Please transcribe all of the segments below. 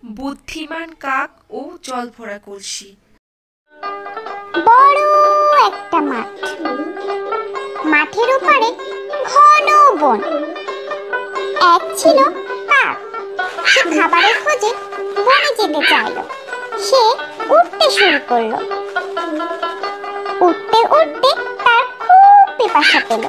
বুদ্ধিমান কাক ও জল ভরা কলসি। বড় একটা মাঠ, মাঠের ওপারে ঘন বন। এক ছিল কাক, সে খাবারের খোঁজে বনে যেতে চাইল। সে উঠতে শুরু করলো। উঠতে উঠতে তার খুব পিপাসা পেল।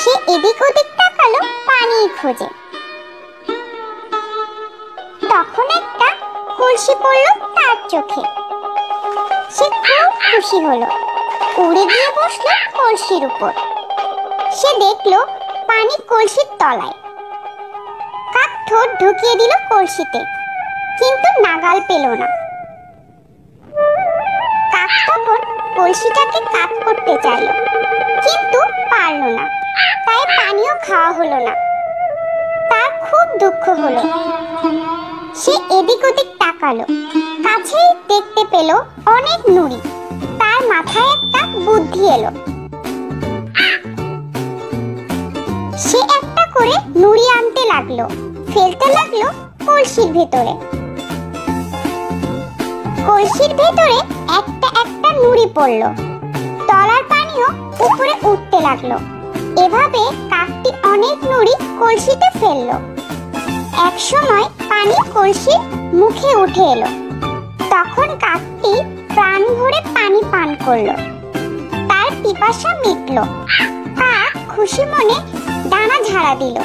সে এদিক ওদিক তাকালো পানির খোঁজে। তখন একটা কলসি পড়লো তার চোখে। সে খুব খুশি হলো, উড়ে গিয়ে বসলো কলসির উপর। সে দেখলো পানি কলসির তলায়। কাক ঠোঁট ঢুকিয়ে দিল কলসিতে, কিন্তু নাগাল পেল না। কাক তখন কলসিটাকে কাত করতে চাইল, কিন্তু পারল না। তাই পানিও খাওয়া হলো না। তার খুব দুঃখ হলো। সে এদিক ওদিক তাকালো, কাছেই দেখতে পেল অনেক নুড়ি। তার মাথায় একটা বুদ্ধি এলো। সে একটা করে নুড়ি আনতে লাগলো, ফেলতে লাগলো কলসির ভেতরে। কলসির ভেতরে একটা একটা নুড়ি পড়লো। তলার পানিও উপরে উঠতে লাগলো। এভাবে কাকটি অনেক নুড়ি কলসিতে ফেললো। এক সময় পানি কলসির মুখে উঠে এলো। তখন কাকটি প্রাণ ভরে পানি পান করলো। তার পিপাসা মিটলো। কাক খুশি মনে ডানা ঝাড়া দিল।